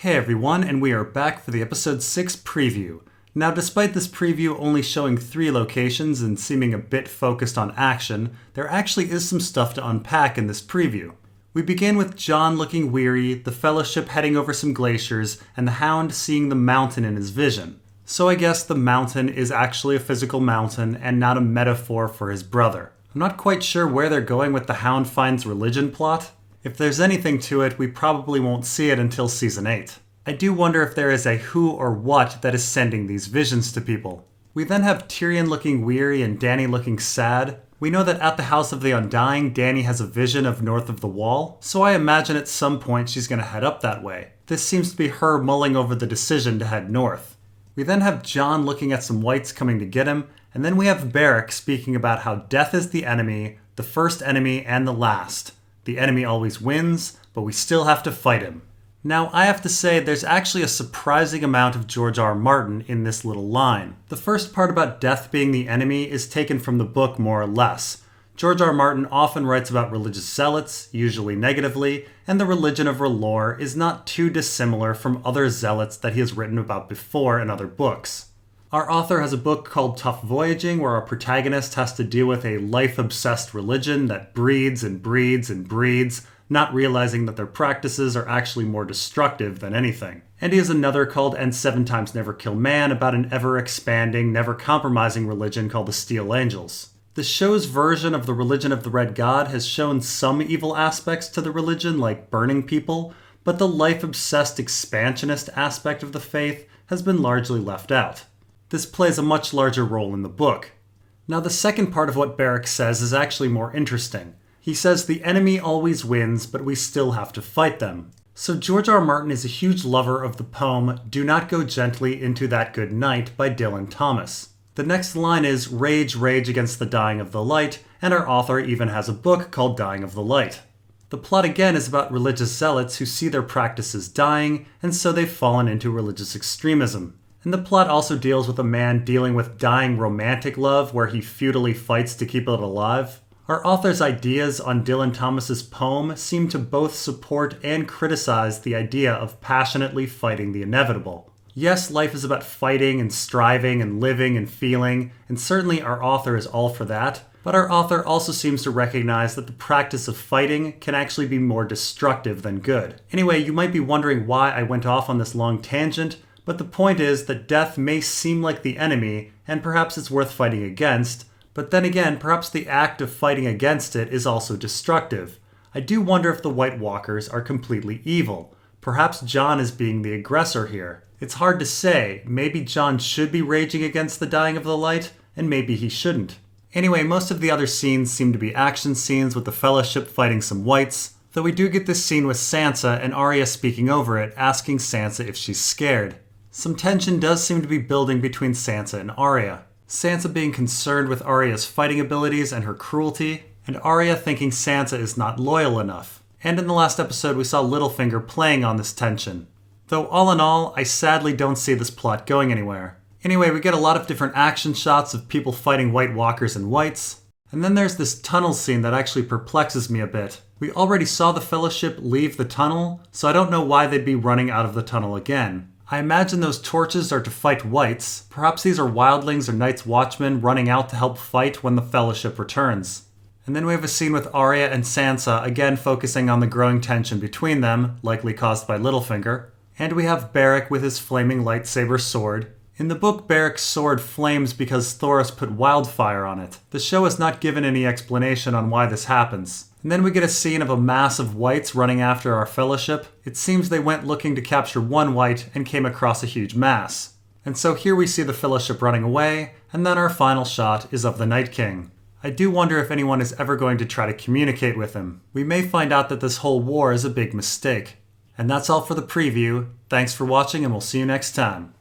Hey everyone, and we are back for the episode 6 preview. Now, despite this preview only showing 3 locations and seeming a bit focused on action, there actually is some stuff to unpack in this preview. We begin with Jon looking weary, the Fellowship heading over some glaciers, and the Hound seeing the mountain in his vision. So I guess the mountain is actually a physical mountain and not a metaphor for his brother. I'm not quite sure where they're going with the Hound finds religion plot. If there's anything to it, we probably won't see it until Season 8. I do wonder if there is a who or what that is sending these visions to people. We then have Tyrion looking weary and Dany looking sad. We know that at the House of the Undying, Dany has a vision of north of the Wall, so I imagine at some point she's going to head up that way. This seems to be her mulling over the decision to head north. We then have Jon looking at some whites coming to get him, and then we have Beric speaking about how death is the enemy, the first enemy and the last. The enemy always wins, but we still have to fight him. Now, I have to say, there's actually a surprising amount of George R.R. Martin in this little line. The first part about death being the enemy is taken from the book more or less. George R.R. Martin often writes about religious zealots, usually negatively, and the religion of R'hllor is not too dissimilar from other zealots that he has written about before in other books. Our author has a book called Tough Voyaging, where our protagonist has to deal with a life-obsessed religion that breeds and breeds and breeds, not realizing that their practices are actually more destructive than anything. And he has another called And 7 Times Never Kill Man about an ever-expanding, never-compromising religion called the Steel Angels. The show's version of the religion of the Red God has shown some evil aspects to the religion, like burning people, but the life-obsessed expansionist aspect of the faith has been largely left out. This plays a much larger role in the book. Now, the second part of what Beric says is actually more interesting. He says the enemy always wins, but we still have to fight them. So George R. R. Martin is a huge lover of the poem Do Not Go Gently Into That Good Night by Dylan Thomas. The next line is Rage, rage against the dying of the light, and our author even has a book called Dying of the Light. The plot again is about religious zealots who see their practices dying, and so they've fallen into religious extremism. And the plot also deals with a man dealing with dying romantic love where he futilely fights to keep it alive. Our author's ideas on Dylan Thomas's poem seem to both support and criticize the idea of passionately fighting the inevitable. Yes, life is about fighting and striving and living and feeling, and certainly our author is all for that, but our author also seems to recognize that the practice of fighting can actually be more destructive than good. Anyway, you might be wondering why I went off on this long tangent, but the point is that death may seem like the enemy, and perhaps it's worth fighting against, but then again, perhaps the act of fighting against it is also destructive. I do wonder if the White Walkers are completely evil. Perhaps Jon is being the aggressor here. It's hard to say. Maybe Jon should be raging against the dying of the light, and maybe he shouldn't. Anyway, most of the other scenes seem to be action scenes with the Fellowship fighting some whites, though we do get this scene with Sansa and Arya speaking over it, asking Sansa if she's scared. Some tension does seem to be building between Sansa and Arya. Sansa being concerned with Arya's fighting abilities and her cruelty, and Arya thinking Sansa is not loyal enough. And in the last episode we saw Littlefinger playing on this tension. Though all in all, I sadly don't see this plot going anywhere. Anyway, we get a lot of different action shots of people fighting White Walkers and whites. And then there's this tunnel scene that actually perplexes me a bit. We already saw the Fellowship leave the tunnel, so I don't know why they'd be running out of the tunnel again. I imagine those torches are to fight whites. Perhaps these are wildlings or Night's Watchmen running out to help fight when the Fellowship returns. And then we have a scene with Arya and Sansa, again focusing on the growing tension between them, likely caused by Littlefinger. And we have Beric with his flaming lightsaber sword. In the book, Beric's sword flames because Thoros put wildfire on it. The show has not given any explanation on why this happens. And then we get a scene of a mass of whites running after our Fellowship. It seems they went looking to capture one white and came across a huge mass. And so here we see the Fellowship running away, and then our final shot is of the Night King. I do wonder if anyone is ever going to try to communicate with him. We may find out that this whole war is a big mistake. And that's all for the preview. Thanks for watching, and we'll see you next time.